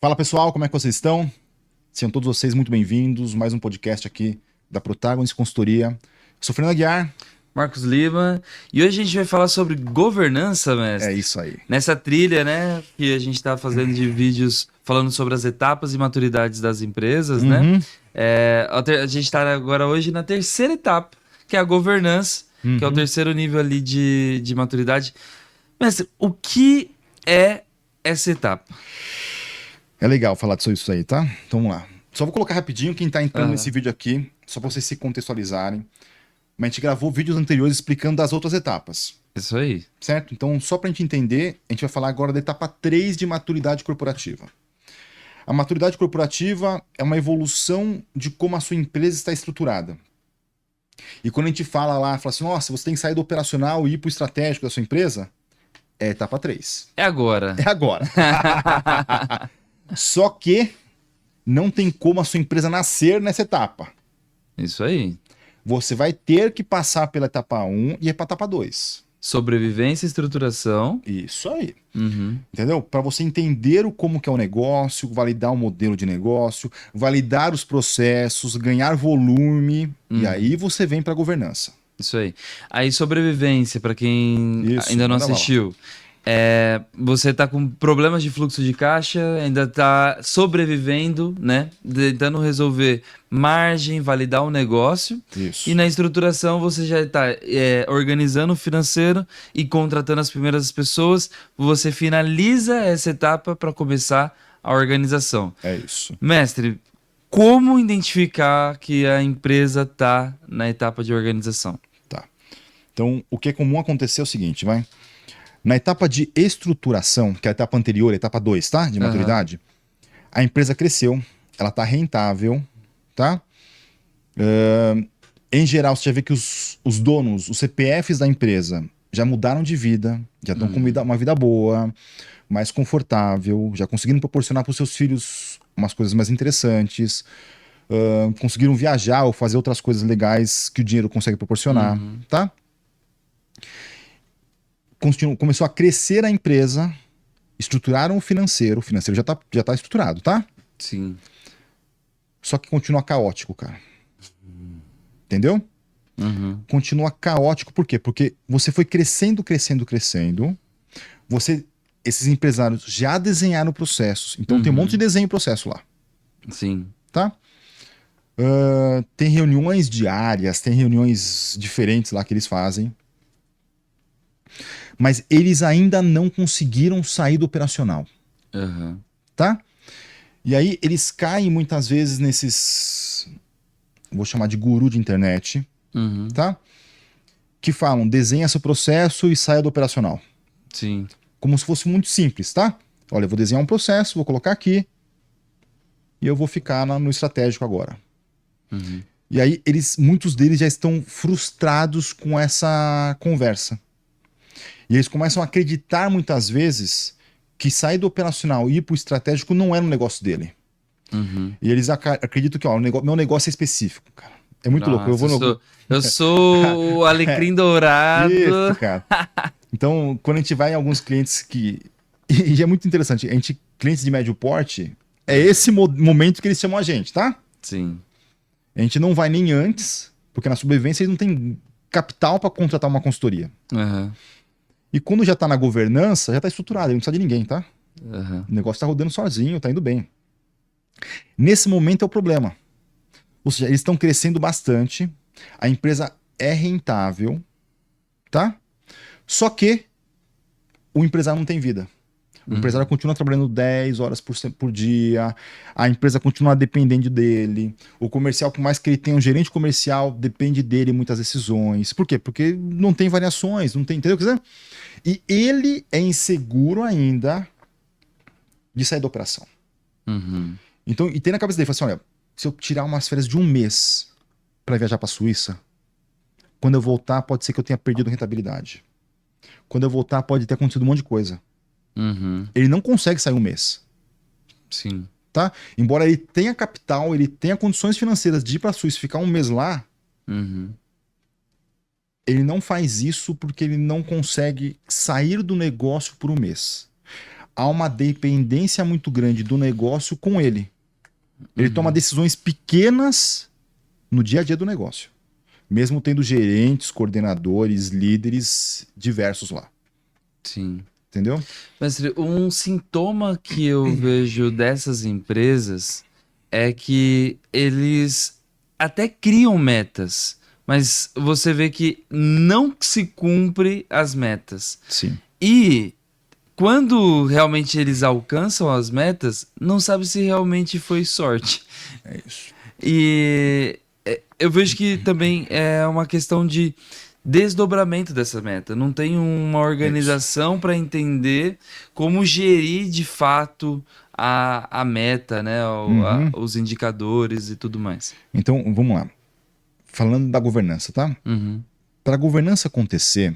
Fala pessoal, como é que vocês estão? Sejam todos vocês muito bem-vindos. Mais um podcast aqui da Protagonist Consultoria. Eu sou Fernando Aguiar. Marcos Lima. E hoje a gente vai falar sobre governança, É mestre. isso aí. Nessa trilha, né, que a gente está fazendo de vídeos falando sobre as etapas e maturidades das empresas, né? Uhum, A gente está agora hoje na terceira etapa, que é a governança, que é o uhum. terceiro nível ali de maturidade. Mestre, o que é essa etapa? É legal falar sobre isso aí, tá? Então vamos lá. Só vou colocar rapidinho quem tá entrando nesse Aham. vídeo aqui, só para vocês se contextualizarem. Mas a gente gravou vídeos anteriores explicando das outras etapas, Isso aí. certo? Então, só para a gente entender, a gente vai falar agora da etapa 3 de maturidade corporativa. A maturidade corporativa é uma evolução de como a sua empresa está estruturada. E quando a gente fala assim, nossa, você tem que sair do operacional e ir para o estratégico da sua empresa, é a etapa 3. É agora. É agora. Só que não tem como a sua empresa nascer nessa etapa. Isso aí. Você vai ter que passar pela etapa 1 e ir para a etapa 2. Sobrevivência e estruturação. Isso aí. Uhum. Entendeu? Para você entender como que é o negócio, validar o modelo de negócio, validar os processos, ganhar volume, e aí você vem para a governança. Isso aí. Aí, sobrevivência, para quem Isso, ainda não manda bala. assistiu. Você tá com problemas de fluxo de caixa, ainda tá sobrevivendo, né? Tentando resolver margem, validar o negócio. Isso. E na estruturação você já está organizando o financeiro e contratando as primeiras pessoas. Você finaliza essa etapa para começar a organização. É isso. Mestre, como identificar que a empresa está na etapa de organização? Tá. Então, o que é comum acontecer é o seguinte, vai. Na etapa de estruturação, que é a etapa anterior, a etapa 2, tá? De Aham. maturidade, a empresa cresceu, ela tá rentável, tá? Em geral, você já vê que os donos, os CPFs da empresa, já mudaram de vida, já estão com uma vida boa, mais confortável, já conseguiram proporcionar para os seus filhos umas coisas mais interessantes, conseguiram viajar ou fazer outras coisas legais que o dinheiro consegue proporcionar, tá? Começou a crescer a empresa, estruturaram o financeiro já tá estruturado, tá? Sim. Só que continua caótico, cara. Entendeu? Uhum. Continua caótico, por quê? Porque você foi crescendo, crescendo, crescendo. Esses empresários já desenharam processos. Então tem um monte de desenho e processo lá, Sim. tá? Tem reuniões diárias, tem reuniões diferentes lá que eles fazem. Mas eles ainda não conseguiram sair do operacional, Aham. tá? E aí eles caem muitas vezes nesses, vou chamar de guru de internet, Uhum. tá? Que falam, desenha seu processo e saia do operacional. Sim. Como se fosse muito simples, tá? Olha, eu vou desenhar um processo, vou colocar aqui e eu vou ficar no estratégico agora. Uhum. E aí muitos deles já estão frustrados com essa conversa. E eles começam a acreditar muitas vezes que sair do operacional e ir para o estratégico não é um negócio dele. Uhum. E eles acreditam que, ó, meu negócio é específico, cara. É muito louco. Eu Nossa, vou no... eu sou o alecrim dourado. Isso, cara. Então, quando a gente vai em alguns clientes que... E é muito interessante. Clientes de médio porte, é esse momento que eles chamam a gente, tá? Sim. A gente não vai nem antes, porque na sobrevivência eles não têm capital para contratar uma consultoria. Aham. E quando já tá na governança, já tá estruturado, ele não precisa de ninguém, tá? Aham. O negócio tá rodando sozinho, tá indo bem. Nesse momento é o problema. Ou seja, eles estão crescendo bastante, a empresa é rentável, tá? Só que o empresário não tem vida. O empresário continua trabalhando 10 horas por dia, a empresa continua dependendo dele, o comercial, por mais que ele tenha um gerente comercial, depende dele em muitas decisões. Por quê? Porque não tem variações, não tem, entendeu o que eu quero dizer? E ele é inseguro ainda de sair da operação. Uhum. Então, e tem na cabeça dele, fala assim, olha, se eu tirar umas férias de um mês para viajar para a Suíça, quando eu voltar pode ser que eu tenha perdido rentabilidade. Quando eu voltar pode ter acontecido um monte de coisa. Uhum. Ele não consegue sair um mês, Sim. tá? Embora ele tenha capital, ele tenha condições financeiras de ir para a Suíça, ficar um mês lá, Uhum. ele não faz isso porque ele não consegue sair do negócio por um mês. há uma dependência muito grande do negócio com ele. Ele toma decisões pequenas no dia a dia do negócio, mesmo tendo gerentes, coordenadores, líderes diversos lá. Sim. Entendeu? Mestre, um sintoma que eu vejo dessas empresas é que eles até criam metas, mas você vê que não se cumpre as metas. Sim. E quando realmente eles alcançam as metas, não sabe se realmente foi sorte. É isso. E eu vejo que também é uma questão de desdobramento dessa meta. Não tem uma organização para entender como gerir de fato a meta, né? Uhum. Os indicadores e tudo mais. Então, vamos lá. Falando da governança, tá? Uhum, Para a governança acontecer,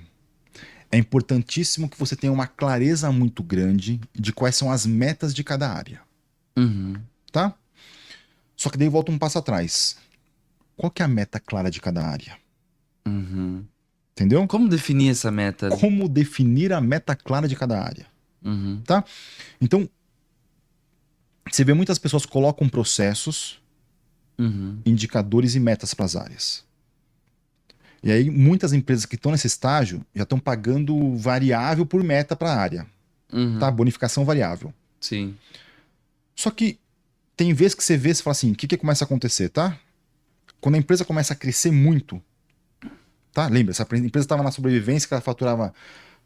é importantíssimo que você tenha uma clareza muito grande de quais são as metas de cada área, uhum, tá? Só que daí volta um passo atrás. Qual que é a meta clara de cada área? uhum. Entendeu? Como definir essa meta? Como definir a meta clara de cada área, Uhum, tá? Então, você vê muitas pessoas colocam processos, uhum, indicadores e metas para as áreas. E aí, muitas empresas que estão nesse estágio já estão pagando variável por meta para a área, uhum. tá? Bonificação variável. Sim. Só que tem vezes que você vê e fala assim, o que começa a acontecer, tá? Quando a empresa começa a crescer muito, tá? Lembra, essa empresa estava na sobrevivência que ela faturava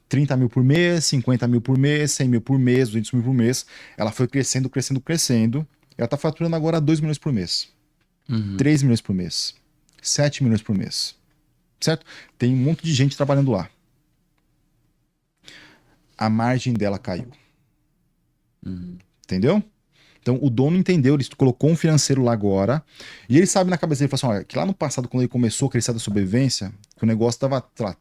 30 mil por mês, 50 mil por mês, 100 mil por mês, 200 mil por mês. Ela foi crescendo, crescendo, crescendo. Ela está faturando agora 2 milhões por mês, Uhum, 3 milhões por mês, 7 milhões por mês, certo? Tem um monte de gente trabalhando lá. A margem dela caiu, uhum, entendeu? Então o dono entendeu, ele colocou um financeiro lá agora, e ele sabe na cabeça dele, falou assim, olha, que lá no passado, quando ele começou a crescer da sobrevivência, que o negócio dava, sei lá,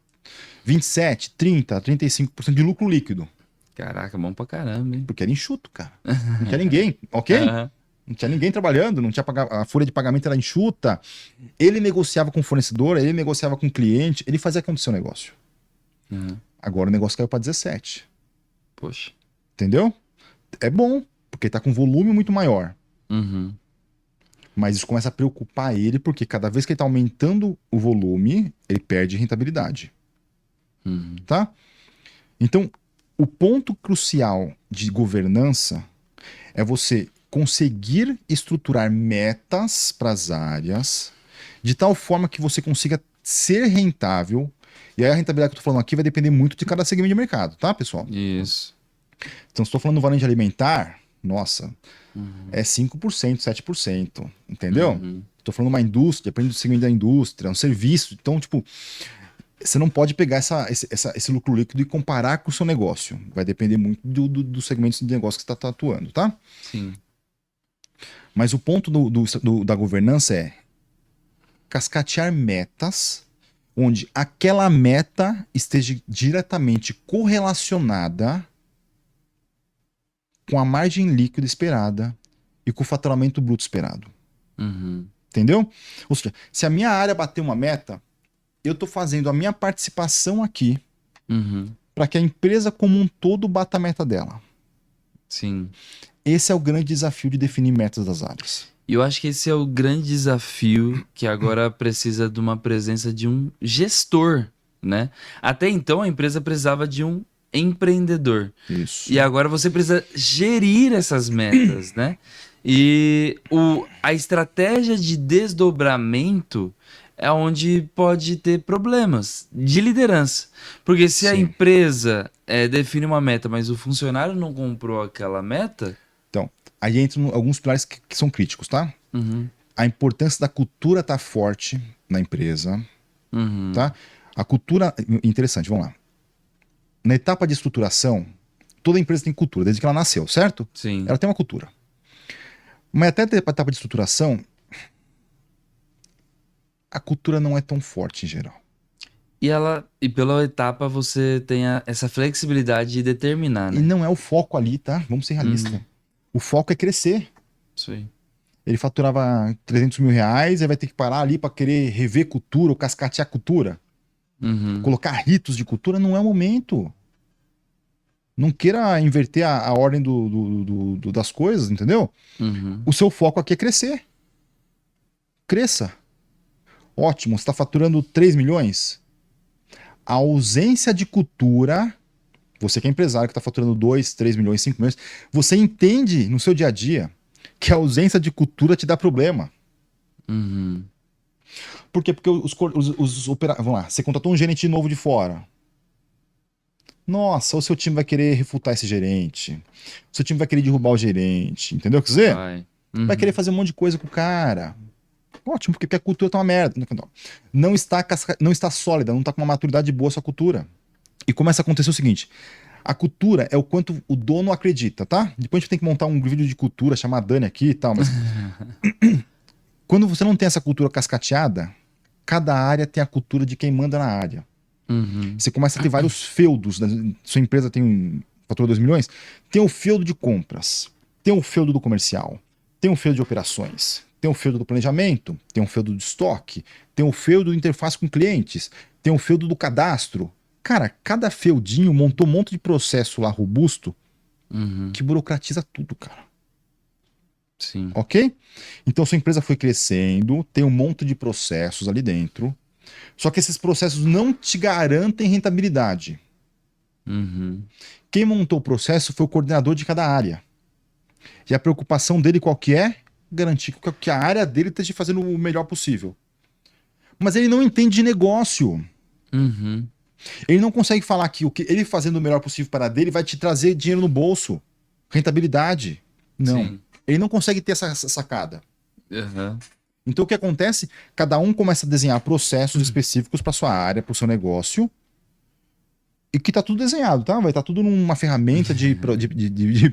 27, 30, 35% de lucro líquido. Caraca, bom pra caramba, hein? Porque era enxuto, cara. Não tinha ninguém, ok? Aham, Não tinha ninguém trabalhando, não tinha a folha de pagamento era enxuta. Ele negociava com o fornecedor, ele negociava com o cliente, ele fazia acontecer o negócio. aham. Agora o negócio caiu para 17. Poxa. Entendeu? É bom, porque tá com volume muito maior. Uhum, Mas isso começa a preocupar ele, porque cada vez que ele tá aumentando o volume, ele perde rentabilidade, uhum, tá? Então, o ponto crucial de governança é você conseguir estruturar metas para as áreas de tal forma que você consiga ser rentável. E aí a rentabilidade que eu estou falando aqui vai depender muito de cada segmento de mercado, tá, pessoal? isso. Então, se estou falando do varejo alimentar, nossa, Uhum, é 5%, 7%, entendeu? uhum, Estou falando de uma indústria, depende do segmento da indústria, um serviço. Então, tipo, você não pode pegar esse lucro líquido e comparar com o seu negócio. Vai depender muito do segmento de negócio que você está atuando, tá? sim. Mas o ponto da governança é cascatear metas onde aquela meta esteja diretamente correlacionada com a margem líquida esperada e com o faturamento bruto esperado. Uhum, Entendeu? Ou seja, se a minha área bater uma meta, eu estou fazendo a minha participação aqui uhum, para que a empresa como um todo bata a meta dela. sim. Esse é o grande desafio de definir metas das áreas. E eu acho que esse é o grande desafio que agora precisa de uma presença de um gestor, né? Até então a empresa precisava de um empreendedor. Isso. E agora você precisa gerir essas metas, né? E a estratégia de desdobramento é onde pode ter problemas de liderança. Porque se a Sim. empresa define uma meta, mas o funcionário não comprou aquela meta. Então, aí entram alguns pilares que são críticos, tá? Uhum, A importância da cultura estar forte na empresa, uhum, tá? A cultura, interessante, vamos lá. Na etapa de estruturação, toda empresa tem cultura, desde que ela nasceu, certo? sim. Ela tem uma cultura. Mas até a etapa de estruturação, a cultura não é tão forte em geral. E pela etapa você tem essa flexibilidade de determinar, E né? não é o foco ali, tá? Vamos ser realistas. Uhum, O foco é crescer. isso aí. Ele faturava 300 mil reais, aí vai ter que parar ali para querer rever cultura ou cascatear cultura. Uhum, Colocar ritos de cultura não é o momento. Não queira inverter a ordem das coisas, entendeu? Uhum. O seu foco aqui é crescer. Cresça. Ótimo, você está faturando 3 milhões. A ausência de cultura, você que é empresário que está faturando 2, 3 milhões, 5 milhões, você entende no seu dia a dia que a ausência de cultura te dá problema. Uhum. Por quê? Porque vamos lá, você contratou um gerente novo de fora. Nossa, o seu time vai querer refutar esse gerente. O seu time vai querer derrubar o gerente. Entendeu o que dizer? Vai. Vai querer Uhum. fazer um monte de coisa com o cara. Ótimo, porque a cultura tá uma merda. Não está sólida, não está com uma maturidade boa a sua cultura. E começa a acontecer o seguinte: a cultura é o quanto o dono acredita, tá? Depois a gente tem que montar um vídeo de cultura, chamar a Dani aqui e tal, mas quando você não tem essa cultura cascateada, cada área tem a cultura de quem manda na área. Uhum. Você começa a ter vários feudos, né? Sua empresa tem faturou 2 milhões, tem o feudo de compras, tem o feudo do comercial, tem o feudo de operações, tem o feudo do planejamento, tem o feudo do estoque, tem o feudo de interface com clientes, tem o feudo do cadastro. Cara, cada feudinho montou um monte de processo lá robusto Uhum. que burocratiza tudo, cara. Sim. Ok? Então sua empresa foi crescendo, tem um monte de processos ali dentro, só que esses processos não te garantem rentabilidade. Uhum. Quem montou o processo foi o coordenador de cada área. E a preocupação dele qual que é? Garantir que a área dele esteja fazendo o melhor possível. Mas ele não entende de negócio. Uhum. Ele não consegue falar que o que ele fazendo o melhor possível para a dele vai te trazer dinheiro no bolso, rentabilidade. Não. Sim. Ele não consegue ter essa sacada. Uhum. Então o que acontece? Cada um começa a desenhar processos específicos para sua área, para o seu negócio. E que tá tudo desenhado, tá? Vai estar tudo numa ferramenta de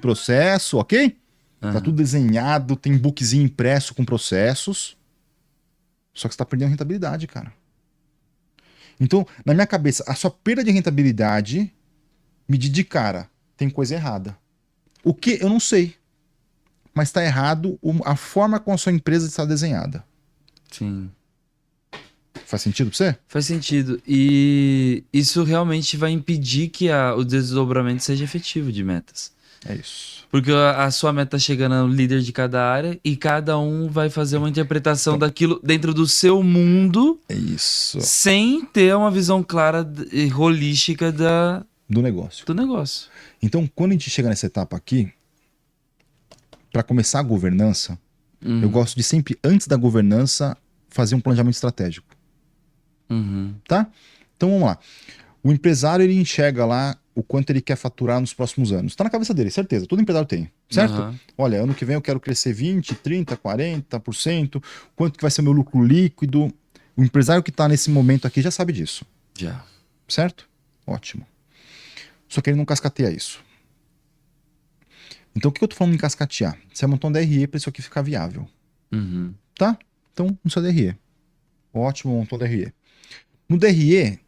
processo, ok? Tá tudo Uhum. desenhado, tem bookzinho impresso com processos. Só que você tá perdendo rentabilidade, cara. Então, na minha cabeça, a sua perda de rentabilidade me diz de cara, tem coisa errada. O que? Eu não sei. Mas tá errado a forma como a sua empresa está desenhada. Sim. Faz sentido pra você? Faz sentido. E isso realmente vai impedir que o desdobramento seja efetivo de metas. É isso. Porque a sua meta tá chegando ao líder de cada área e cada um vai fazer uma interpretação Então, daquilo dentro do seu mundo é isso. sem ter uma visão clara e holística Do negócio. do negócio. Então, quando a gente chega nessa etapa aqui, para começar a governança, eu Uhum. gosto de sempre, antes da governança, fazer um planejamento estratégico, Uhum. tá? Então vamos lá. O empresário ele enxerga lá o quanto ele quer faturar nos próximos anos. Tá na cabeça dele, certeza. Todo empresário tem, certo? Aham. Olha, ano que vem eu quero crescer 20, 30, 40%. Quanto que vai ser o meu lucro líquido? O empresário que tá nesse momento aqui já sabe disso, Já. certo? Ótimo. Só que ele não cascateia isso. Então o que eu tô falando em cascatear? Você vai montar um DRE para isso aqui ficar viável, Uhum. tá? Então, no seu DRE. Ótimo, montou o DRE. No DRE,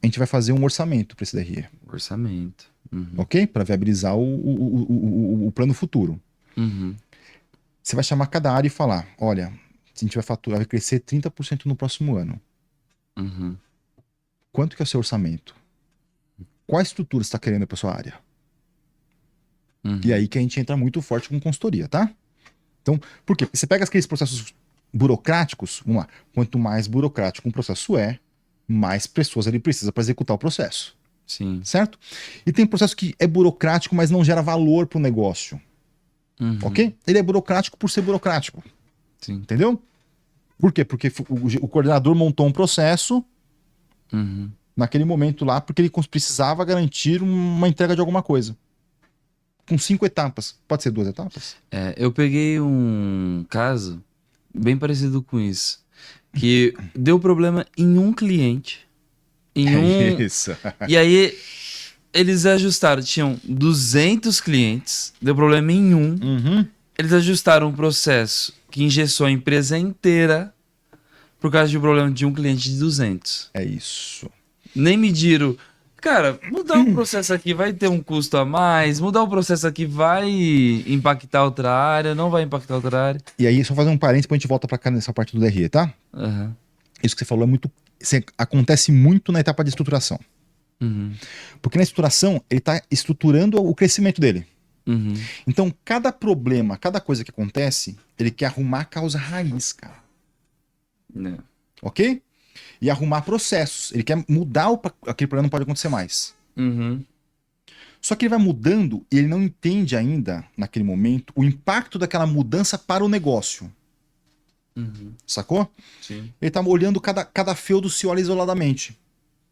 a gente vai fazer um orçamento para esse DRE, Orçamento. Uhum. ok? Para viabilizar o plano futuro. Uhum. Você vai chamar cada área e falar: olha, a gente vai faturar, vai crescer 30% no próximo ano. Uhum. Quanto que é o seu orçamento? Qual estrutura você está querendo para sua área? Uhum. E aí que a gente entra muito forte com consultoria, tá? Então, por quê? Porque você pega aqueles processos burocráticos, vamos lá, quanto mais burocrático um processo é, mais pessoas ele precisa para executar o processo, Sim. certo? E tem processo que é burocrático, mas não gera valor para o negócio, Uhum. ok? Ele é burocrático por ser burocrático, Sim. entendeu? Por quê? Porque o coordenador montou um processo Uhum. naquele momento lá, porque ele precisava garantir uma entrega de alguma coisa. Com 5 etapas. Pode ser 2 etapas? É, eu peguei um caso bem parecido com isso, que deu problema em um cliente, em um... Isso. E aí eles ajustaram, tinham 200 clientes, deu problema em um, Uhum. eles ajustaram um processo que engessou a empresa inteira por causa de um problema de um cliente de 200. É isso. Nem mediram. Cara, mudar o processo aqui vai ter um custo a mais, mudar o processo aqui vai impactar outra área, não vai impactar outra área. E aí, só fazer um parênteses, depois a gente volta pra cá nessa parte do DRE, tá? Aham. Isso que você falou é muito. Acontece muito na etapa de estruturação. Uhum. Porque na estruturação, ele está estruturando o crescimento dele. Uhum. Então, cada problema, cada coisa que acontece, ele quer arrumar a causa raiz, cara. É. Ok? E arrumar processos. Ele quer mudar aquele problema, não pode acontecer mais. Uhum. Só que ele vai mudando e ele não entende ainda, naquele momento, o impacto daquela mudança para o negócio. Uhum. Sacou? Sim. Ele tá olhando cada feudo se olha isoladamente.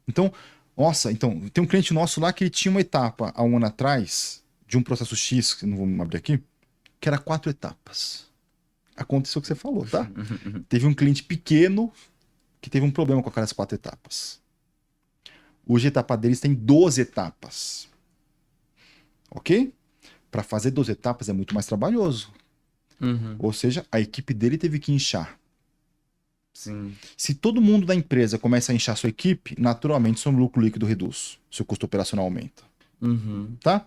Então, nossa, então, tem um cliente nosso lá que ele tinha uma etapa há um ano atrás, de um processo X, que não vou abrir aqui, que era 4 etapas. Aconteceu o que você falou, tá? Teve um cliente pequeno que teve um problema com aquelas 4 etapas. Hoje a etapa deles tem 12 etapas. Ok? Para fazer 12 etapas é muito mais trabalhoso. Uhum. Ou seja, a equipe dele teve que inchar. Sim. Se todo mundo da empresa começa a inchar sua equipe, naturalmente seu lucro líquido reduz, seu custo operacional aumenta, Uhum. tá?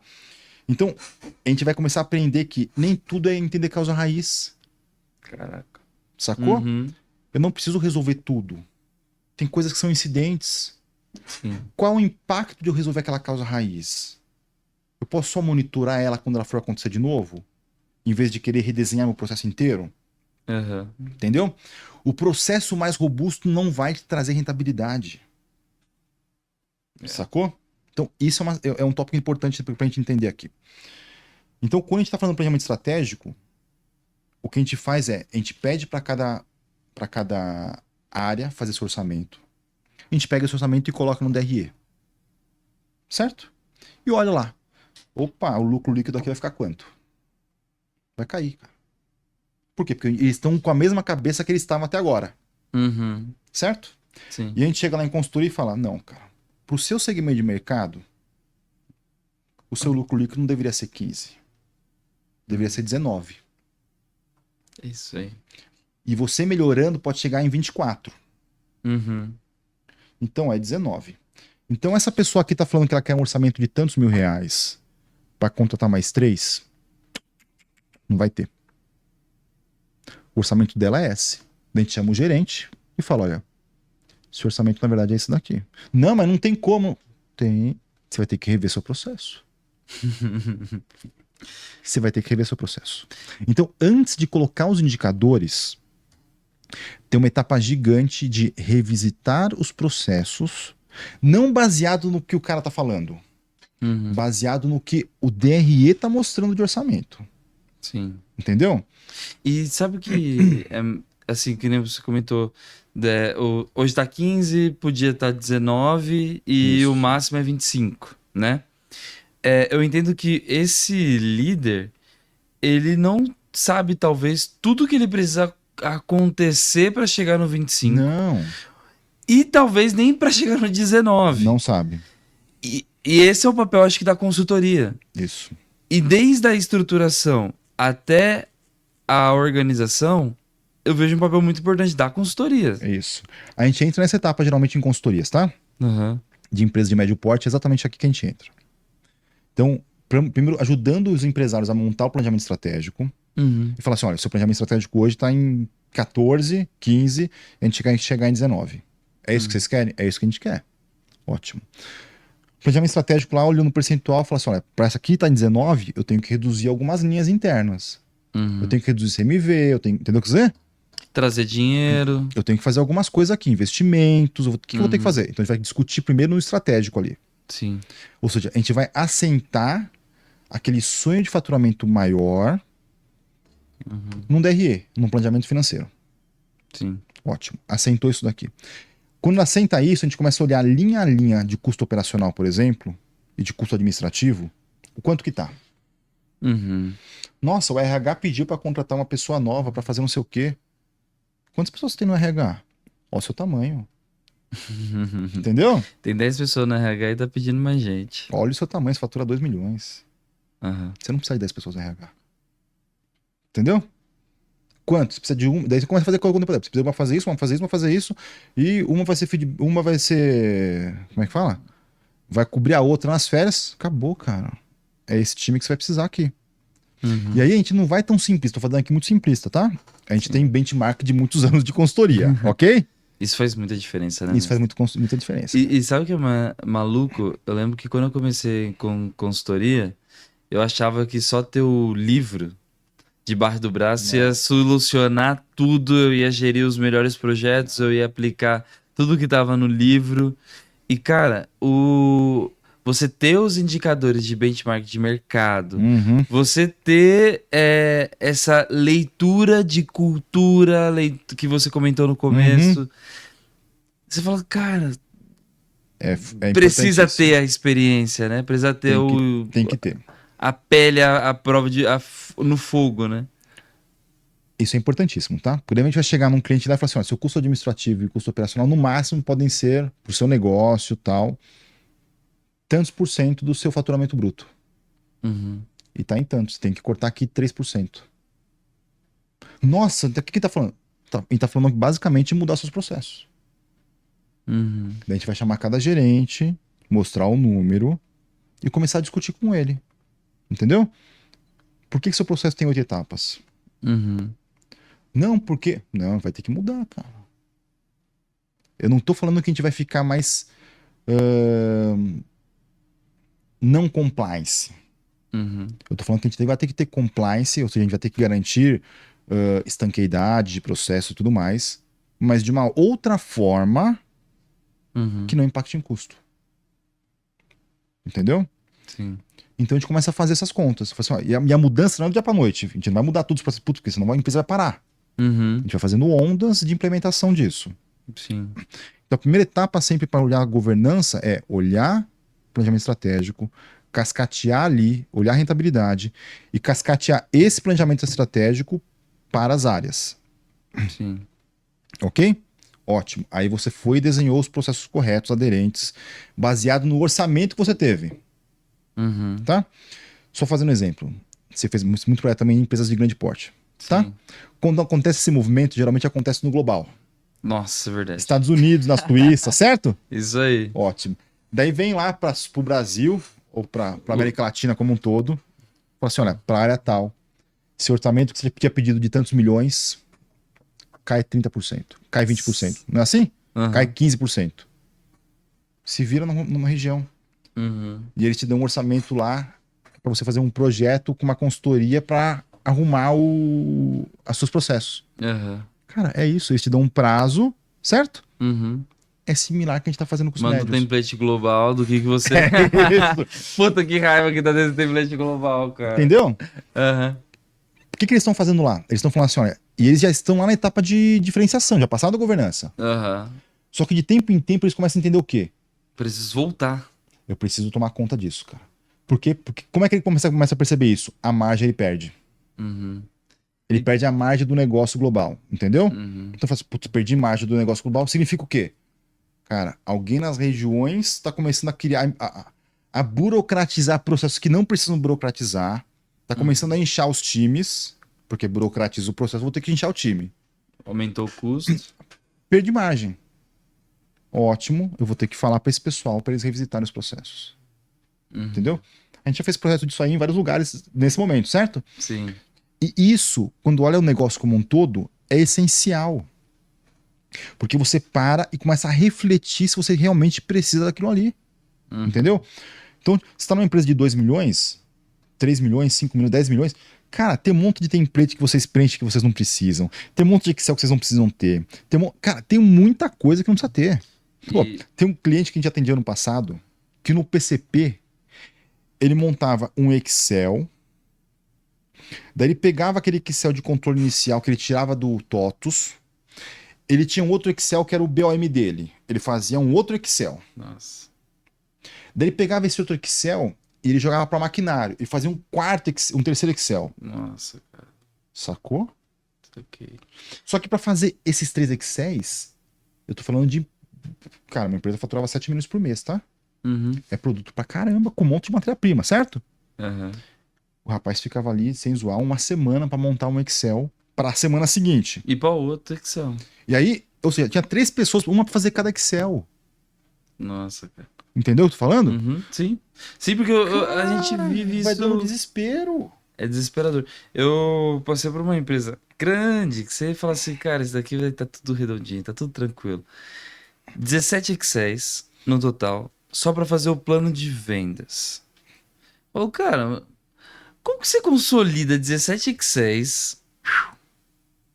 Então, a gente vai começar a aprender que nem tudo é entender causa raiz, Caraca. sacou? Uhum. Eu não preciso resolver tudo. Tem coisas que são incidentes. Sim. Qual o impacto de eu resolver aquela causa raiz? Eu posso só monitorar ela quando ela for acontecer de novo, em vez de querer redesenhar meu processo inteiro? Uhum. Entendeu? O processo mais robusto não vai te trazer rentabilidade. Sacou? Então, isso é um tópico importante pra gente entender aqui. Então, quando a gente tá falando de planejamento estratégico, o que a gente faz é, a gente pede para cada área fazer seu orçamento. A gente pega esse orçamento e coloca no DRE. Certo? E olha lá. Opa, o lucro líquido aqui vai ficar quanto? Vai cair, cara. Por quê? Porque eles estão com a mesma cabeça que eles estavam até agora. Uhum. Certo? Sim. E a gente chega lá em consultoria e fala, não, cara, pro seu segmento de mercado, o seu lucro líquido não deveria ser 15. Deveria ser 19. Isso aí. E você melhorando pode chegar em 24. Uhum. Então é 19. Então essa pessoa aqui tá falando que ela quer um orçamento de tantos mil reais para contratar mais 3, não vai ter. O orçamento dela é esse. Daí a gente chama o gerente e fala, olha, seu orçamento na verdade é esse daqui. Não, mas não tem como. Tem. Você vai ter que rever seu processo. Você vai ter que rever seu processo. Então, antes de colocar os indicadores, tem uma etapa gigante de revisitar os processos, não baseado no que o cara tá falando, Uhum. baseado no que o DRE tá mostrando de orçamento. Sim. Entendeu? E sabe que, assim, que nem você comentou, hoje tá 15, podia estar 19 e Isso. o máximo é 25, né? Eu entendo que esse líder, ele não sabe, talvez, tudo que ele precisa acontecer para chegar no 25. Não, E talvez nem para chegar no 19. não sabe. E esse é o papel, acho que, da consultoria. Isso. E desde a estruturação até a organização, eu vejo um papel muito importante da consultoria. É isso. A gente entra nessa etapa geralmente em consultorias, tá? Uhum. De empresas de médio porte, é exatamente aqui que a gente entra. Então, primeiro, ajudando os empresários a montar o planejamento estratégico Uhum. e falar assim: olha, seu planejamento estratégico hoje está em 14, 15, a gente quer chegar em 19. É isso que vocês querem? É isso que a gente quer. Ótimo. Planejamento estratégico lá, olhando no percentual, fala assim: olha, para essa aqui tá em 19, eu tenho que reduzir algumas linhas internas. Uhum. Eu tenho que reduzir CMV, entendeu o que dizer? Trazer dinheiro. Eu tenho que fazer algumas coisas aqui, investimentos, o que eu vou ter que fazer? Então a gente vai discutir primeiro no estratégico ali. Sim. Ou seja, a gente vai assentar aquele sonho de faturamento maior num DRE, num planejamento financeiro. Sim. Ótimo. Assentou isso daqui. Quando assenta isso, a gente começa a olhar linha a linha de custo operacional, por exemplo, e de custo administrativo, o quanto que tá. Uhum. Nossa, o RH pediu para contratar uma pessoa nova para fazer não sei o quê. Quantas pessoas tem no RH? Olha o seu tamanho. Entendeu? Tem 10 pessoas na RH e tá pedindo mais gente. Olha o seu tamanho, você fatura 2 milhões. Uhum. Você não precisa de 10 pessoas no RH. Entendeu? Quanto? Você precisa de um. Daí você começa a fazer cálculo. Você precisa de uma fazer isso, uma fazer isso, uma fazer isso. E uma vai ser. Uma vai ser. Como é que fala? Vai cobrir a outra nas férias. Acabou, cara. É esse time que você vai precisar aqui. Uhum. E aí a gente não vai tão simplista. Tô falando aqui muito simplista, tá? A gente tem benchmark de muitos anos de consultoria, ok? Isso faz muita diferença, né? Isso faz muita diferença. E sabe o que é maluco? Eu lembro que quando eu comecei com consultoria, eu achava que só ter o livro debaixo do braço ia solucionar tudo, eu ia gerir os melhores projetos, eu ia aplicar tudo que tava no livro. E, cara, você ter os indicadores de benchmark de mercado, Uhum. você ter essa leitura de cultura que você comentou no começo, você fala, cara, É precisa importantíssimo. ter a experiência, né? Precisa ter Tem que ter. a pele, a prova no fogo, né? Isso é importantíssimo, tá? Porque daí a gente vai chegar num cliente lá e falar assim: ó, seu custo administrativo e custo operacional, no máximo, podem ser, pro seu negócio e tal, tantos por cento do seu faturamento bruto. Uhum, E tá em tantos, tem que cortar aqui 3%. Nossa, o que tá falando? Ele tá falando basicamente mudar seus processos. uhum, Daí a gente vai chamar cada gerente, mostrar o número e começar a discutir com ele. Entendeu? Por que seu processo tem 8 etapas? uhum, Não, porque. Não, vai ter que mudar, cara. Eu não tô falando que a gente vai ficar mais não compliance. uhum, Eu tô falando que a gente vai ter que ter compliance, ou seja, a gente vai ter que garantir estanqueidade de processo e tudo mais, mas de uma outra forma uhum, que não impacte em custo. Entendeu? sim, Então a gente começa a fazer essas contas. Fala assim, ó, e a mudança não é do dia para noite. A gente não vai mudar tudo para puto, porque senão a empresa vai parar. A uhum, gente vai fazendo ondas de implementação disso. sim, Então a primeira etapa sempre para olhar a governança é olhar planejamento estratégico, cascatear ali, olhar a rentabilidade e cascatear esse planejamento estratégico para as áreas. sim, Ok? Ótimo. Aí você foi e desenhou os processos corretos, aderentes, baseado no orçamento que você teve. uhum, Tá? Só fazendo um exemplo. Você fez muito projeto também em empresas de grande porte. Tá? sim. Quando acontece esse movimento, geralmente acontece no global. Nossa, é verdade. Estados Unidos, na Suíça, certo? Isso aí. Ótimo. Daí vem lá para o Brasil, ou para América Latina como um todo, fala assim: olha, para a área tal, esse orçamento que você tinha pedido de tantos milhões cai 30%, cai 20%. Não é assim? Cai Aham, 15%. Se vira numa região. uhum, E eles te dão um orçamento lá para você fazer um projeto com uma consultoria para arrumar os seus processos. aham, Cara, é isso. Eles te dão um prazo, certo? uhum. É similar que a gente tá fazendo com os Manda um médios. template global do que você. É isso. Puta que raiva que tá desse template global, cara. Entendeu? Aham, O que eles estão fazendo lá? Eles estão falando assim, olha, e eles já estão lá na etapa de diferenciação, já passaram da governança. aham. Só que de tempo em tempo eles começam a entender o quê? Preciso voltar. Eu preciso tomar conta disso, cara. Por quê? Porque como é que ele começa a perceber isso? A margem ele perde. Uhum, Ele E- perde a margem do negócio global, entendeu? uhum. Então, fala assim, putz, perdi margem do negócio global, significa o quê? Cara, alguém nas regiões está começando a criar, a burocratizar processos que não precisam burocratizar, está começando a inchar os times, porque burocratiza o processo, vou ter que inchar o time. Aumentou o custo. Perdi margem. Ótimo, eu vou ter que falar para esse pessoal para eles revisitarem os processos. Uhum, Entendeu? A gente já fez projeto disso aí em vários lugares nesse momento, certo? sim. E isso, quando olha o negócio como um todo, é essencial. Porque você para e começa a refletir se você realmente precisa daquilo ali. Uhum, Entendeu? Então, você está numa empresa de 2 milhões, 3 milhões, 5 milhões, 10 milhões. Cara, tem um monte de template que vocês preenchem que vocês não precisam. Tem um monte de Excel que vocês não precisam ter. Cara, tem muita coisa que não precisa ter. Pô, E. tem um cliente que a gente atendia ano passado que no PCP ele montava um Excel. Daí ele pegava aquele Excel de controle inicial que ele tirava do TOTUS. Ele tinha um outro Excel que era o BOM dele. Ele fazia um outro Excel. Nossa. Daí ele pegava esse outro Excel e ele jogava para maquinário. Ele fazia um quarto, um terceiro Excel. Nossa, cara. Sacou? Ok. Só que para fazer esses 3 Excels, eu tô falando de. Cara, minha empresa faturava 7 milhões por mês, tá? Uhum. É produto pra caramba, com um monte de matéria-prima, certo? Aham. O rapaz ficava ali, sem zoar, uma semana para montar um Excel para a semana seguinte. E pra outro Excel. E aí, ou seja, tinha 3 pessoas, uma para fazer cada Excel. Nossa, cara. Entendeu o que eu tô falando? Uhum, sim. Sim, porque a gente Cara, vive vai dando isso. desespero. É desesperador. Eu passei por uma empresa grande, que você fala assim, cara, isso daqui vai tá tudo redondinho, tá tudo tranquilo. 17 Excels no total, só pra fazer o plano de vendas. Ô, cara, como que você consolida 17 Excels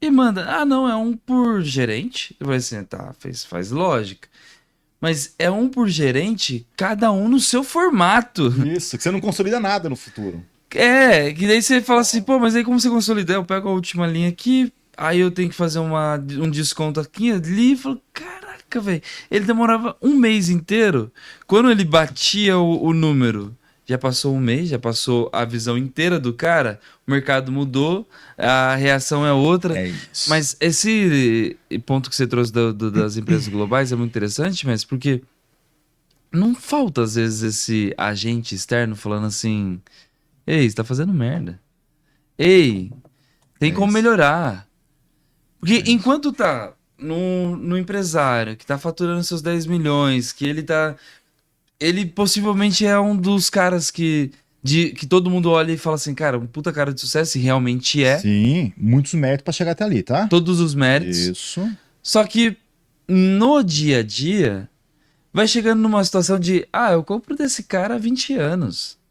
e manda? Ah, não, é um por gerente. Eu falei assim, tá, faz lógica. Mas é um por gerente, cada um no seu formato. Isso, que você não consolida nada no futuro. É, que daí você fala assim, pô, mas aí como você consolida? Eu pego a última linha aqui, aí eu tenho que fazer um desconto aqui, ali, e falo, caraca, velho. Ele demorava um mês inteiro. Quando ele batia o número, já passou um mês, já passou a visão inteira do cara, o mercado mudou, a reação é outra. É isso. Mas esse ponto que você trouxe das empresas globais é muito interessante, mas porque não falta, às vezes, esse agente externo falando assim. Ei, você tá fazendo merda. Ei, tem É como isso. melhorar. Porque É isso. enquanto tá no empresário que tá faturando seus 10 milhões, que ele tá. Ele possivelmente é um dos caras que todo mundo olha e fala assim, cara, um puta cara de sucesso, e realmente é. Sim, muitos méritos pra chegar até ali, tá? Todos os méritos. Isso. Só que no dia a dia, vai chegando numa situação de, ah, eu compro desse cara há 20 anos.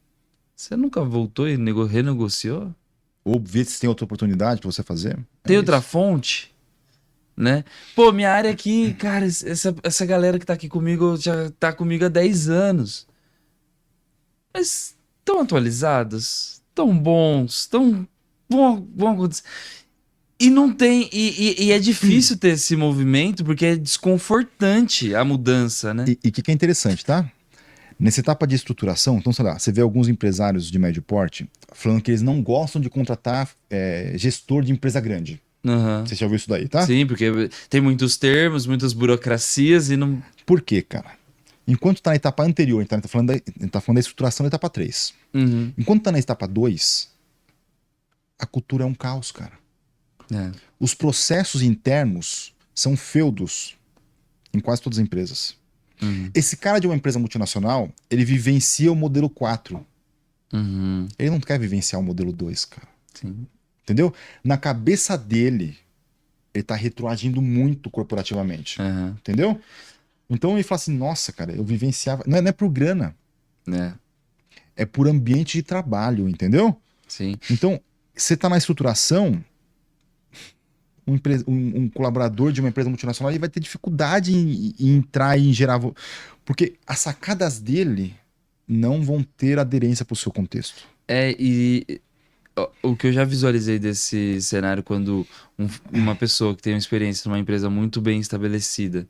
Você nunca voltou e renegociou? Ou ver se tem outra oportunidade pra você fazer. Tem É outra isso. fonte, né? Pô, minha área aqui, cara, essa galera que tá aqui comigo já tá comigo há 10 anos. Mas tão atualizados, tão bons, tão vão acontecer. E não tem. E é difícil ter esse movimento porque é desconfortante a mudança, né? E o que é interessante, tá? Nessa etapa de estruturação, então, sei lá, você vê alguns empresários de médio porte falando que eles não gostam de contratar gestor de empresa grande. Aham. Você já ouviu isso daí, tá? Sim, porque tem muitos termos, muitas burocracias e não. Por quê, cara? Enquanto tá na etapa anterior, a gente tá falando da estruturação da etapa 3. Uhum. Enquanto tá na etapa 2, a cultura é um caos, cara. É. Os processos internos são feudos em quase todas as empresas. Uhum. Esse cara de uma empresa multinacional, ele vivencia o modelo 4. Uhum. Ele não quer vivenciar o modelo 2, cara. Sim. Entendeu? Na cabeça dele, ele tá retroagindo muito corporativamente. Aham. Entendeu? Então ele fala assim: nossa, cara, eu vivenciava. Não é por grana, É. é por ambiente de trabalho, entendeu? Sim. Então, você tá na estruturação, um colaborador de uma empresa multinacional ele vai ter dificuldade em entrar e em gerar. Porque as sacadas dele não vão ter aderência para o seu contexto. O que eu já visualizei desse cenário quando uma pessoa que tem uma experiência numa empresa muito bem estabelecida,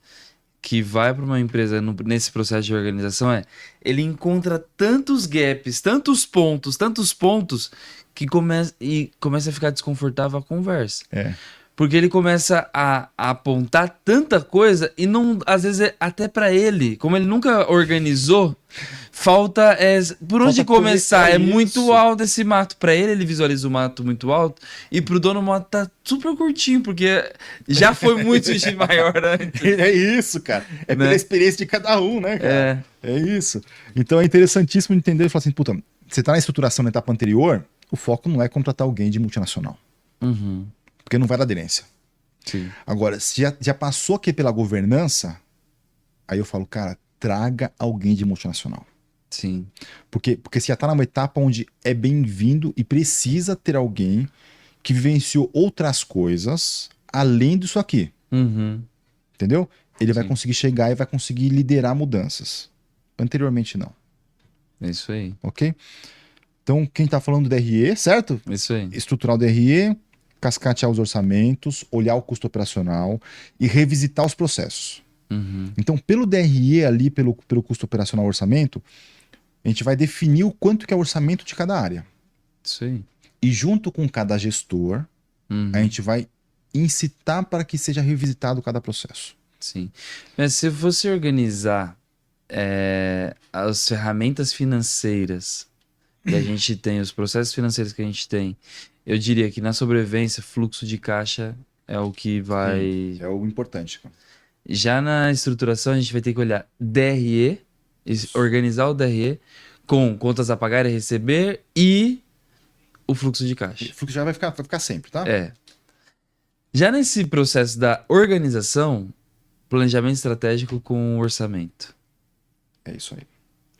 que vai para uma empresa nesse processo de organização, ele encontra tantos gaps, tantos pontos, que começa a ficar desconfortável a conversa. É. Porque ele começa a apontar tanta coisa e não, às vezes, até pra ele, como ele nunca organizou, falta por onde Falta começar. É isso. muito alto esse mato. Pra ele visualiza o mato muito alto e pro dono o mato tá super curtinho, porque já foi muito de maior antes, É isso, cara. É né? pela experiência de cada um, né, cara? É. É isso. Então é interessantíssimo entender e falar assim, puta, você tá na estruturação na etapa anterior, o foco não é contratar alguém de multinacional, Uhum. porque não vai dar aderência. Sim. Agora, se já passou aqui pela governança, aí eu falo, cara, traga alguém de multinacional. Sim. Porque você já tá numa etapa onde é bem-vindo e precisa ter alguém que vivenciou outras coisas além disso aqui, Uhum. entendeu? Ele vai Sim. conseguir chegar e vai conseguir liderar mudanças. Anteriormente, não, É isso aí. ok? Então, quem tá falando do DRE, certo? É isso aí. Estruturar o DRE, cascatear os orçamentos, olhar o custo operacional e revisitar os processos. Uhum. Então, pelo DRE ali, pelo custo operacional orçamento, a gente vai definir o quanto que é o orçamento de cada área. Isso aí. E junto com cada gestor, Uhum. a gente vai incitar para que seja revisitado cada processo. Sim. Mas se você organizar as ferramentas financeiras que a gente tem, os processos financeiros que a gente tem, eu diria que na sobrevivência, fluxo de caixa é o que vai. É o importante. Já na estruturação, a gente vai ter que olhar DRE, organizar o DRE com contas a pagar e receber e o fluxo de caixa. O fluxo já vai ficar sempre, tá? É. Já nesse processo da organização, planejamento estratégico com orçamento. É isso aí.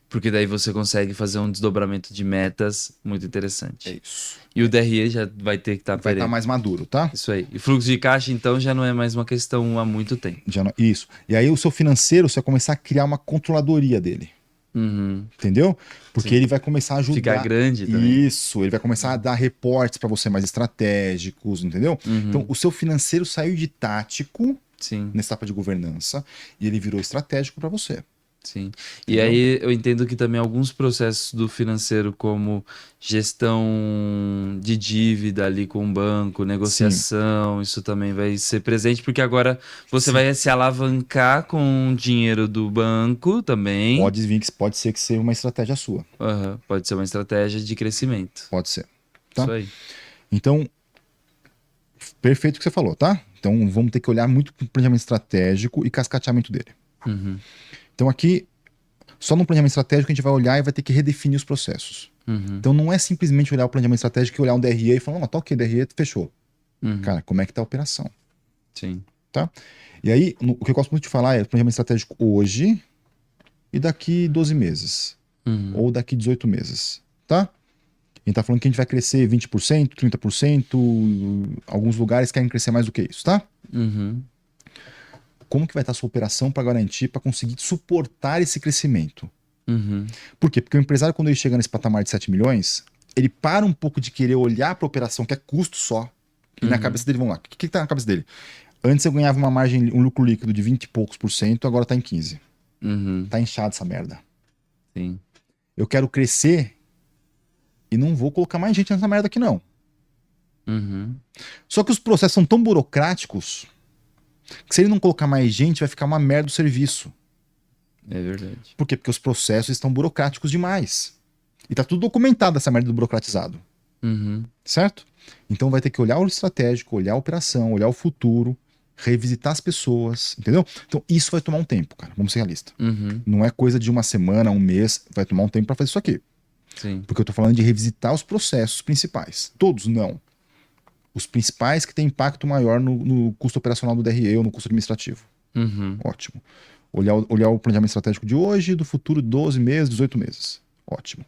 Porque daí você consegue fazer um desdobramento de metas muito É interessante. isso. E o DRE já vai ter que estar Vai estar mais maduro, tá? Isso aí. E fluxo de caixa, então, já não é mais uma questão há muito tempo. Isso. E aí o seu financeiro, você vai começar a criar uma controladoria dele. Uhum. Entendeu? Porque Sim. ele vai começar a ajudar. Ficar grande também. Isso, ele vai começar a dar reportes para você mais estratégicos, entendeu? Uhum. Então, o seu financeiro saiu de tático Sim, nessa etapa de governança e ele virou estratégico para você. sim. E Entendeu? aí eu entendo que também alguns processos do financeiro, como gestão de dívida ali com o banco, negociação, isso também vai ser presente, porque agora você Sim. vai se alavancar com o dinheiro do banco também. Pode ser que seja uma estratégia sua. Aham, pode ser uma estratégia de crescimento. Pode ser. Tá? Isso aí. Então, perfeito o que você falou, tá? Então, vamos ter que olhar muito para o planejamento estratégico e cascateamento dele. Uhum, Então, aqui, só no planejamento estratégico a gente vai olhar e vai ter que redefinir os processos. uhum, Então, não é simplesmente olhar o planejamento estratégico e olhar um DRE e falar, não, tá ok, DRE fechou. uhum. Cara, como é que tá a operação? Sim. Tá? E aí, o que eu gosto muito de falar é planejamento estratégico hoje e daqui 12 meses. Uhum. Ou daqui 18 meses. Tá? A gente tá falando que a gente vai crescer 20%, 30%, alguns lugares querem crescer mais do que isso, tá? Uhum. Como que vai estar a sua operação para garantir, para conseguir suportar esse crescimento? Uhum. Por quê? Porque o empresário, quando ele chega nesse patamar de 7 milhões, ele para um pouco de querer olhar para a operação, que é custo só. E na cabeça dele, vamos lá, o que tá na cabeça dele? Antes eu ganhava uma margem, um lucro líquido de 20 e poucos por cento, agora tá em 15. Uhum. Tá inchado essa merda. Sim. Eu quero crescer e não vou colocar mais gente nessa merda aqui, não. Uhum. Só que os processos são tão burocráticos que se ele não colocar mais gente, vai ficar uma merda o serviço. É verdade. Por quê? Porque os processos estão burocráticos demais. E tá tudo documentado essa merda do burocratizado. Uhum. Certo? Então vai ter que olhar o estratégico, olhar a operação, olhar o futuro, revisitar as pessoas, entendeu? Então isso vai tomar um tempo, cara. Vamos ser realistas. Uhum. Não é coisa de uma semana, um mês, vai tomar um tempo para fazer isso aqui. Sim. Porque eu tô falando de revisitar os processos principais. Todos não. Os principais que têm impacto maior no custo operacional do DRE ou no custo administrativo. Uhum. Ótimo. Olhar o planejamento estratégico de hoje, do futuro, 12 meses, 18 meses. Ótimo.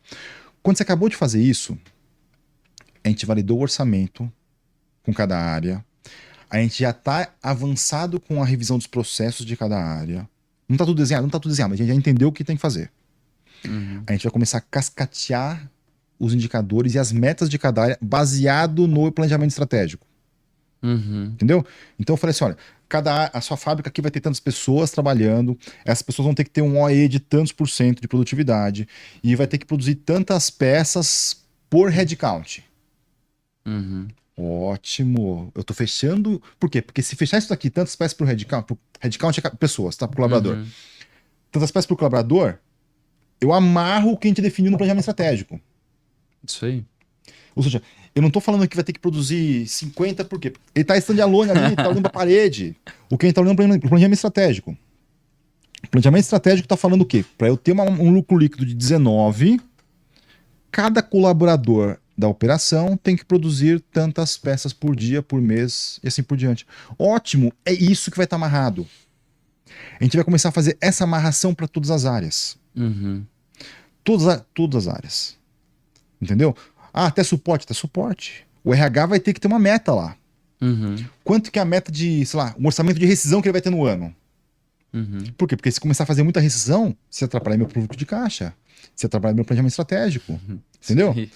Quando você acabou de fazer isso, a gente validou o orçamento com cada área. A gente já está avançado com a revisão dos processos de cada área. Não está tudo desenhado, não está tudo desenhado, mas a gente já entendeu o que tem que fazer. Uhum. A gente vai começar a cascatear os indicadores e as metas de cada área baseado no planejamento estratégico. Uhum. Entendeu? Então eu falei assim, olha, a sua fábrica aqui vai ter tantas pessoas trabalhando, essas pessoas vão ter que ter um OE de tantos por cento de produtividade e vai ter que produzir tantas peças por headcount. Uhum. Ótimo. Eu tô fechando. Por quê? Porque se fechar isso daqui, tantas peças pro headcount é pessoas, tá? Pro colaborador. Uhum. Tantas peças pro colaborador, eu amarro o que a gente definiu no planejamento estratégico. Isso aí. Ou seja, eu não tô falando que vai ter que produzir 50, por quê? Ele tá standalone ali, tá olhando pra parede. O que a gente tá olhando pro planejamento estratégico. O planejamento estratégico tá falando o quê? Para eu ter um lucro líquido de 19, cada colaborador da operação tem que produzir tantas peças por dia, por mês e assim por diante. Ótimo, é isso que vai estar amarrado. A gente vai começar a fazer essa amarração para todas as áreas. Uhum. Todas as áreas. Entendeu? Ah, até suporte. O RH vai ter que ter uma meta lá. Uhum. Quanto que é a meta de, sei lá, um orçamento de rescisão que ele vai ter no ano? Uhum. Por quê? Porque se começar a fazer muita rescisão, você atrapalha meu fluxo de caixa. Você atrapalha meu planejamento estratégico. Entendeu? Sim.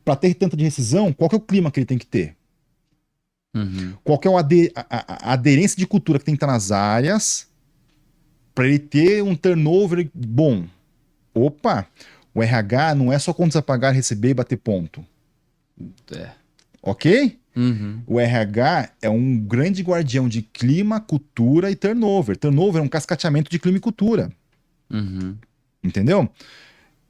Para ter tanta de rescisão, qual que é o clima que ele tem que ter? Uhum. Qual que é a aderência de cultura que tem que estar nas áreas para ele ter um turnover bom? Opa, o RH não é só contas a pagar, receber e bater ponto. É. Ok? Uhum. O RH é um grande guardião de clima, cultura e turnover. Turnover é um cascateamento de clima e cultura. Uhum. Entendeu?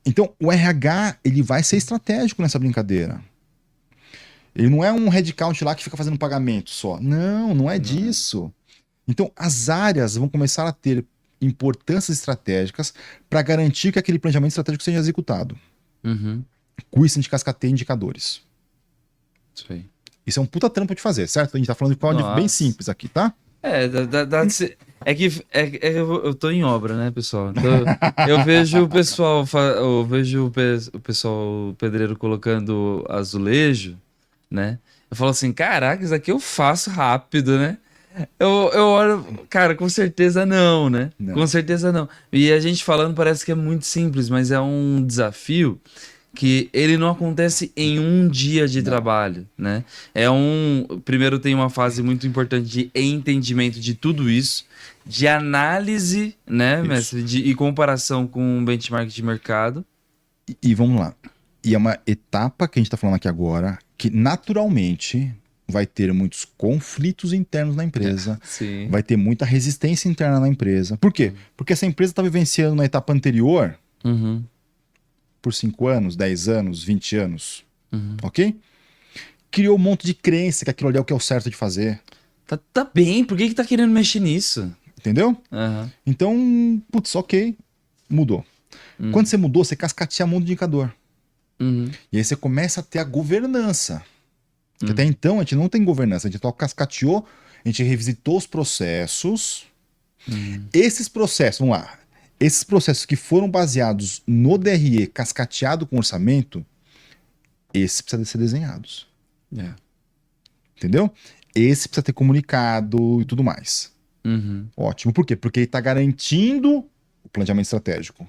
Então, o RH ele vai ser estratégico nessa brincadeira. Ele não é um headcount lá que fica fazendo pagamento só. Não, não é disso. Então, as áreas vão começar a ter importâncias estratégicas para garantir que aquele planejamento estratégico seja executado. Uhum. Com isso, a gente cascateia indicadores. Isso aí. Isso é um puta trampo de fazer, certo? A gente tá falando de código bem Nossa. simples aqui, tá? É que eu tô em obra, né, pessoal? Então, eu vejo o pessoal, eu vejo o pessoal, o pedreiro colocando azulejo, né? Eu falo assim, caraca, isso aqui eu faço rápido, né? Eu olho, cara, com certeza não, né? Com Não. certeza não. E a gente falando parece que é muito simples, mas é um desafio que ele não acontece em um dia de Não. trabalho, né? Primeiro tem uma fase muito importante de entendimento de tudo isso, de análise, né, Isso. mestre, e comparação com um benchmark de mercado. E vamos lá. E é uma etapa que a gente tá falando aqui agora, que naturalmente vai ter muitos conflitos internos na empresa, Sim. vai ter muita resistência interna na empresa. Por quê? Porque essa empresa está vivenciando na etapa anterior Uhum, por 5 anos, 10 anos, 20 anos, uhum. ok? Criou um monte de crença que aquilo ali é o que é o certo de fazer, Tá bem, por que que tá querendo mexer nisso? entendeu? Aham. Então, putz, ok, mudou. Quando Uhum, você mudou, você cascateia a mão do indicador. uhum, E aí você começa a ter a governança. Que até uhum, então a gente não tem governança, a gente só cascateou, a gente revisitou os processos. uhum. Esses processos, vamos lá, esses processos que foram baseados no DRE cascateado com orçamento, esses precisam ser desenhados, É. entendeu? Esse precisa ter comunicado e tudo mais. Uhum, Ótimo. Por quê? Porque ele está garantindo o planejamento estratégico.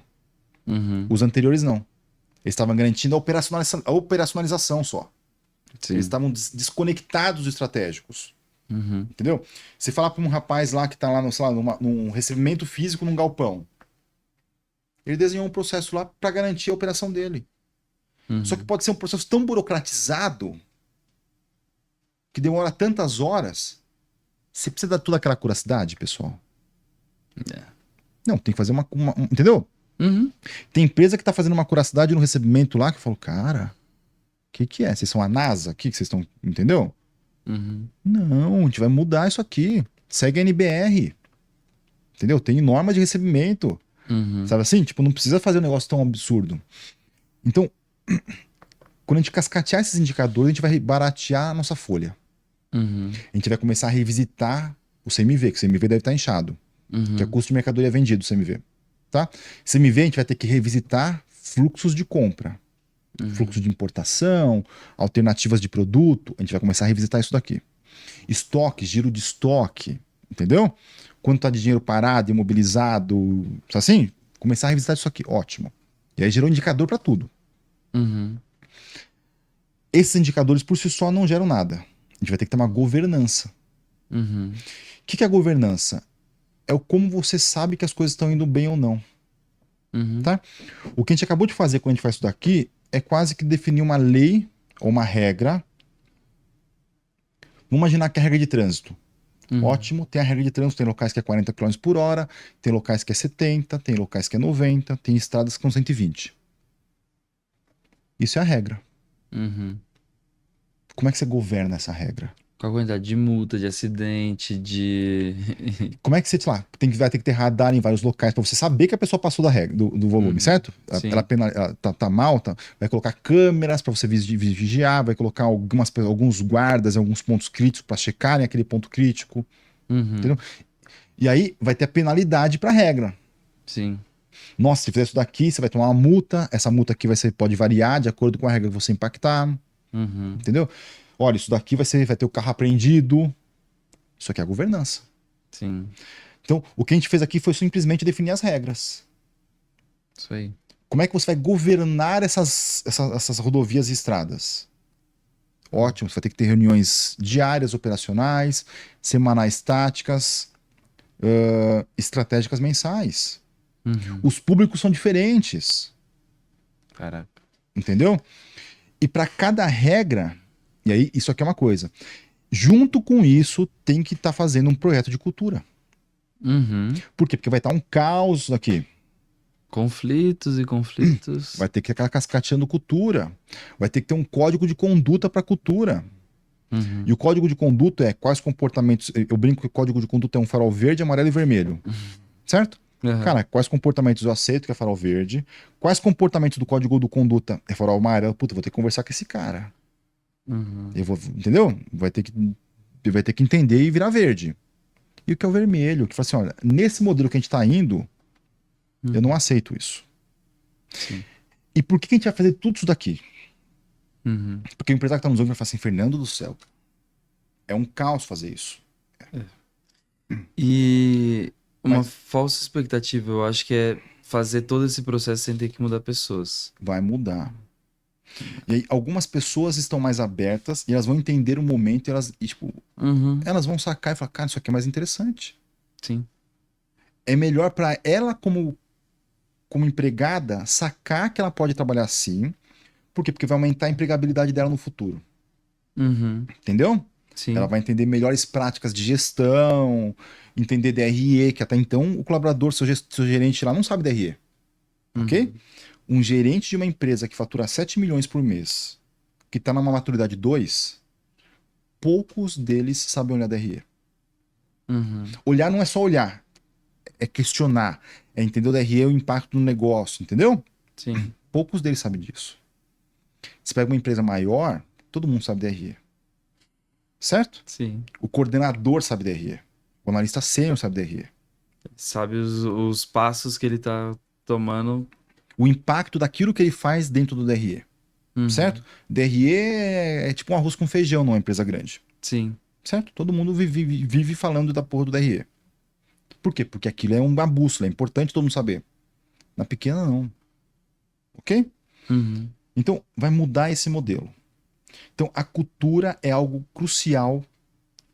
uhum. Os anteriores não. Eles estavam garantindo a operacionalização só. Eles Sim. estavam desconectados dos estratégicos. Uhum, Entendeu? Você fala para um rapaz lá que está lá, no, sei lá, num recebimento físico num galpão. Ele desenhou um processo lá para garantir a operação dele. Só que uhum. pode ser um processo tão burocratizado que demora tantas horas. Você precisa dar toda aquela curiosidade, pessoal? É. Não, tem que fazer entendeu? Uhum, Tem empresa que está fazendo uma curiosidade no recebimento lá que eu falo, cara, o que é? Vocês são a NASA? O que vocês estão. Entendeu? uhum, Não, a gente vai mudar isso aqui. Segue a NBR. Entendeu? Tem norma de recebimento. uhum, Sabe assim? Tipo, não precisa fazer um negócio tão absurdo. Então, quando a gente cascatear esses indicadores, a gente vai baratear a nossa folha. uhum, A gente vai começar a revisitar o CMV, que o CMV deve estar inchado, que é uhum, custo de mercadoria vendido, CMV. Tá? CMV a gente vai ter que revisitar fluxos de compra, uhum, fluxo de importação, alternativas de produto. A gente vai começar a revisitar isso daqui. Estoque, giro de estoque, entendeu? Quanto está de dinheiro parado, imobilizado, assim? Começar a revisitar isso aqui, ótimo. E aí gerou indicador para tudo. uhum, Esses indicadores por si só não geram nada. A gente vai ter que ter uma governança. uhum, O que é a governança? É o como você sabe que as coisas estão indo bem ou não, uhum, tá? O que a gente acabou de fazer quando a gente faz isso daqui é quase que definir uma lei ou uma regra. Vamos imaginar que é a regra de trânsito. uhum, Ótimo, tem a regra de trânsito, tem locais que é 40 km por hora, tem locais que é 70, tem locais que é 90, tem estradas que são 120. Isso é a regra. uhum. Como é que você governa essa regra? Qual a quantidade de multa, de acidente, de. Como é que você, sei lá, vai ter que ter radar em vários locais para você saber que a pessoa passou da regra, do volume, Uhum. certo? Sim. Ela tá mal, vai colocar câmeras para você vigiar, vai colocar alguns guardas em alguns pontos críticos para checarem aquele ponto crítico, Uhum. entendeu? E aí vai ter a penalidade para a regra. Sim. Nossa, se fizer isso daqui, você vai tomar uma multa, essa multa aqui pode variar de acordo com a regra que você impactar, Uhum. entendeu? Olha, isso daqui vai ter o carro apreendido. Isso aqui é a governança. Sim. Então, o que a gente fez aqui foi simplesmente definir as regras. Isso aí. Como é que você vai governar essas rodovias e estradas? Ótimo, você vai ter que ter reuniões diárias operacionais, semanais táticas, estratégicas mensais. Uhum. Os públicos são diferentes, Caraca. entendeu? E para cada regra, e aí isso aqui é uma coisa, junto com isso tem que estar fazendo um projeto de cultura. Uhum. Por quê? Porque vai estar um caos aqui. Conflitos e conflitos. Vai ter que ficar cascateando cultura. Vai ter que ter um código de conduta para cultura. E Uhum. o código de conduta é quais comportamentos. Eu brinco que o código de conduta é um farol verde, amarelo e vermelho. Certo? Uhum. Cara, quais comportamentos eu aceito que é farol verde? Quais comportamentos do código de conduta é farol amarelo? Puta, vou ter que conversar com esse cara. Uhum. Entendeu? Vai ter que entender e virar verde. E o que é o vermelho, que fala assim, olha, nesse modelo que a gente está indo, eu não Uhum. aceito isso. Sim. E por que a gente vai fazer tudo isso daqui? Uhum. Porque o empresário que está nos ouvindo vai falar assim, Fernando do céu, é um caos fazer isso. E uma Mas falsa expectativa, eu acho que é fazer todo esse processo sem ter que mudar pessoas. vai mudar. E aí, algumas pessoas estão mais abertas e elas vão entender o momento tipo, Uhum. elas vão sacar e falar, cara, isso aqui é mais interessante. Sim. É melhor para ela, como empregada, sacar que ela pode trabalhar assim. Por quê? Porque vai aumentar a empregabilidade dela no futuro. Uhum. Entendeu? Ela Sim. vai entender melhores práticas de gestão, entender DRE, que até então o colaborador, seu gerente lá, não sabe DRE. Ok? Uhum. Um gerente de uma empresa que fatura 7 milhões por mês, que está numa maturidade 2, poucos deles sabem olhar DRE. Uhum. Olhar não é só olhar, é questionar, é entender o DRE e o impacto no negócio, entendeu? Sim. Poucos deles sabem disso. Se pega uma empresa maior, todo mundo sabe DRE, certo? Sim. O coordenador sabe DRE, o analista sênior sabe DRE. Sabe os passos que ele tá tomando. O impacto daquilo que ele faz dentro do DRE, certo? Uhum. DRE é tipo um arroz com feijão numa empresa grande, Sim. certo? Todo mundo vive falando da porra do DRE. Por quê? Porque aquilo é uma bússola, é importante todo mundo saber. Na pequena, não. Ok? Uhum. Então, vai mudar esse modelo. Então, a cultura é algo crucial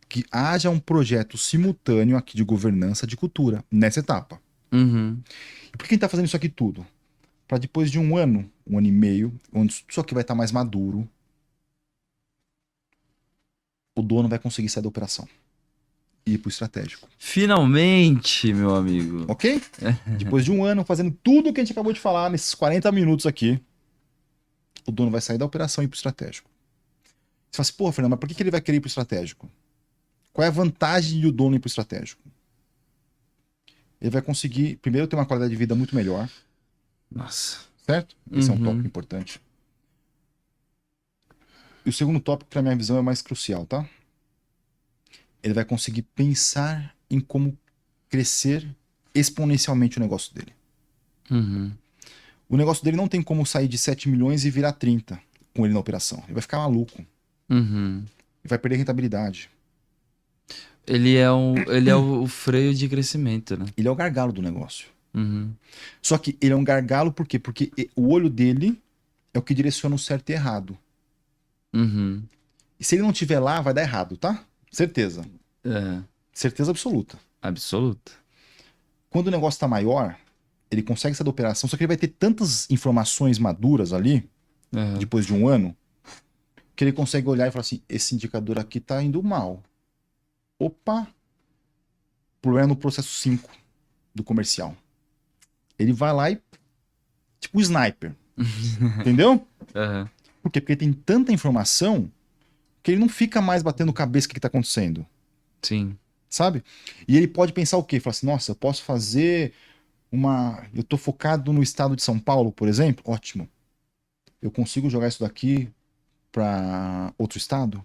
que haja um projeto simultâneo aqui de governança de cultura nessa etapa. Uhum. E por que a gente está fazendo isso aqui tudo? Para depois de um ano e meio, onde isso aqui vai estar mais maduro, o dono vai conseguir sair da operação e ir para o estratégico. Finalmente, meu amigo. Ok? Depois de um ano fazendo tudo o que a gente acabou de falar nesses 40 minutos aqui, o dono vai sair da operação e ir para o estratégico. Você fala assim, pô, Fernando, mas por que ele vai querer ir para o estratégico? Qual é a vantagem de o dono ir para o estratégico? Ele vai conseguir, primeiro, ter uma qualidade de vida muito melhor, Nossa. certo? Esse é um tópico Uhum. importante. E o segundo tópico, que na minha visão é mais crucial, tá? Ele vai conseguir pensar em como crescer exponencialmente o negócio dele. Uhum. O negócio dele não tem como sair de 7 milhões e virar 30 com ele na operação. Ele vai ficar maluco. Ele Uhum. vai perder rentabilidade. Ele é o freio de crescimento, né? Ele é o gargalo do negócio. Uhum. Só que ele é um gargalo por quê? Porque o olho dele é o que direciona o certo e errado. Uhum. E se ele não estiver lá, vai dar errado, tá? Certeza. É, Certeza absoluta. absoluta. Quando o negócio está maior, ele consegue sair da operação, só que ele vai ter tantas informações maduras ali, Uhum. depois de um ano, que ele consegue olhar e falar assim: esse indicador aqui tá indo mal. Opa, problema no processo 5 do comercial. Ele vai lá e, tipo, sniper. Entendeu? Uhum. Por quê? Porque tem tanta informação que ele não fica mais batendo cabeça o que está acontecendo, Sim. sabe? E ele pode pensar o quê? Falar assim: nossa, eu posso fazer uma. Eu tô focado no estado de São Paulo, por exemplo. Ótimo. Eu consigo jogar isso daqui para outro estado?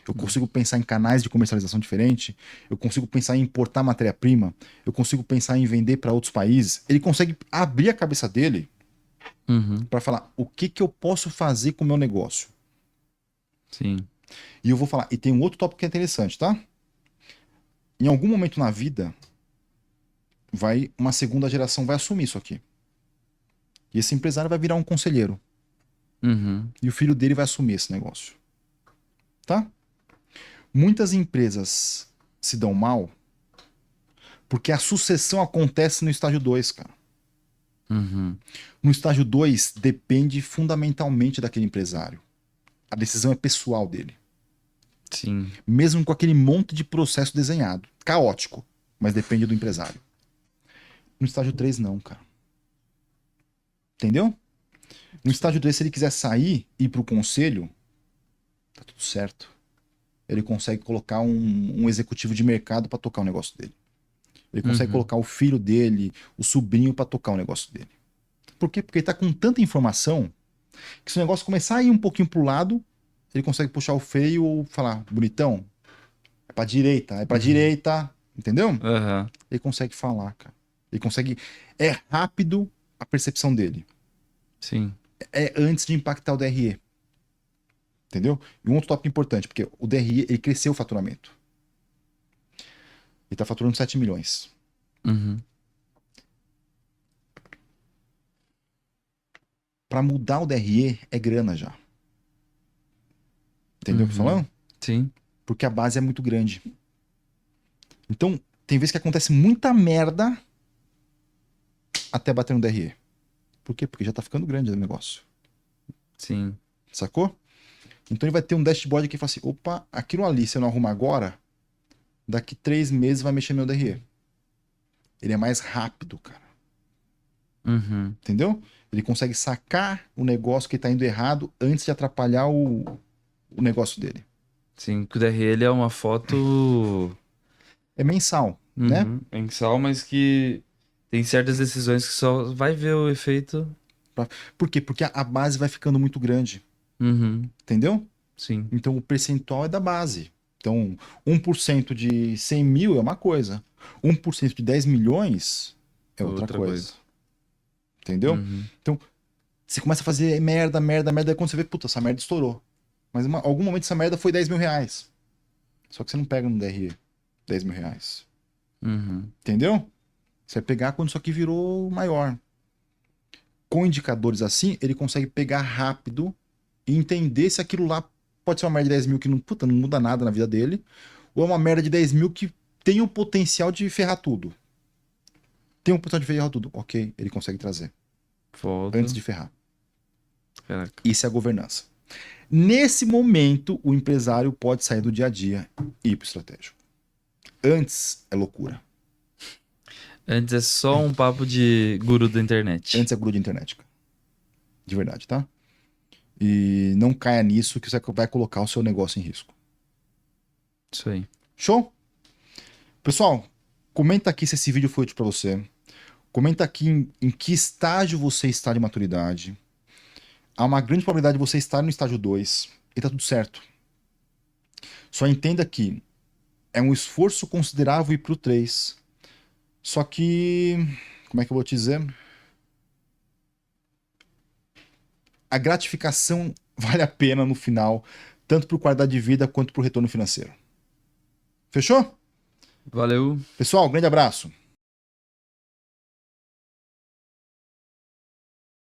Eu consigo pensar em canais de comercialização diferente? Eu consigo pensar em importar matéria-prima? Eu consigo pensar em vender para outros países? Ele consegue abrir a cabeça dele Uhum. para falar o que que eu posso fazer com o meu negócio. Sim. E eu vou falar, e tem um outro tópico que é interessante, tá? Em algum momento na vida, uma segunda geração vai assumir isso aqui. E esse empresário vai virar um conselheiro. Uhum. E o filho dele vai assumir esse negócio. Tá? Muitas empresas se dão mal porque a sucessão acontece no estágio 2, cara. Uhum. No estágio 2 depende fundamentalmente daquele empresário. A decisão é pessoal dele. Sim. Mesmo com aquele monte de processo desenhado. Caótico, mas depende do empresário. No estágio 3 não, cara. Entendeu? No estágio 3, se ele quiser sair e ir pro conselho, tá tudo certo. Ele consegue colocar um executivo de mercado para tocar o negócio dele. Ele consegue Uhum. colocar o filho dele, o sobrinho para tocar o negócio dele. Por quê? Porque ele tá com tanta informação que se o negócio começar a ir um pouquinho pro lado, ele consegue puxar o freio ou falar, bonitão, é pra direita, entendeu? Aham. Ele consegue falar, cara. Ele consegue. É rápido a percepção dele. Sim. É antes de impactar o DRE. Entendeu? E um outro tópico importante, porque o DRE ele cresceu o faturamento. Ele tá faturando 7 milhões. Uhum. Para mudar o DRE é grana já. Entendeu o que eu tô falando? Sim. Porque a base é muito grande. Então, tem vezes que acontece muita merda até bater no DRE. Por quê? Porque já tá ficando grande o negócio. Sim. Sacou? Então ele vai ter um dashboard que fala assim: opa, aquilo ali, se eu não arrumar agora, daqui 3 meses vai mexer meu DRE. Ele é mais rápido, cara. Uhum. Entendeu? Ele consegue sacar o negócio que tá indo errado antes de atrapalhar o negócio dele. Sim, o DRL é uma foto É mensal, né? mensal, mas que tem certas decisões que só vai ver o efeito. Por quê? Porque a base vai ficando muito grande. Uhum. Entendeu? Sim, Então o percentual é da base. Então, 1% de 100 mil é uma coisa. 1% de 10 milhões é outra outra coisa. coisa. Entendeu? Uhum. Então, você começa a fazer merda, merda, merda, aí quando você vê, puta, essa merda estourou. Mas em algum momento essa merda foi 10 mil reais. Só que você não pega no DRE 10 mil reais. Uhum. Entendeu? Você vai pegar quando isso aqui virou maior. Com indicadores assim, ele consegue pegar rápido e entender se aquilo lá pode ser uma merda de 10 mil que não, puta, não muda nada na vida dele, ou é uma merda de 10 mil que tem o potencial de ferrar tudo. Tem o potencial de ferrar tudo. Ok, ele consegue trazer. Volta. Antes de ferrar. Caraca. Isso é a governança. Nesse momento, o empresário pode sair do dia a dia e ir pro estratégico. Antes é loucura. Antes é só um papo de guru da internet. Antes é guru de internet, cara. De verdade, tá? E não caia nisso que você vai colocar o seu negócio em risco. Isso aí. Show? Pessoal, comenta aqui se esse vídeo foi útil pra você. Comenta aqui em que estágio você está de maturidade. Há uma grande probabilidade de você estar no estágio 2 e tá tudo certo. Só entenda que é um esforço considerável ir pro 3. Só que, como é que eu vou te dizer? A gratificação vale a pena no final, tanto por qualidade de vida quanto por retorno financeiro. Fechou? Valeu. Pessoal, grande abraço.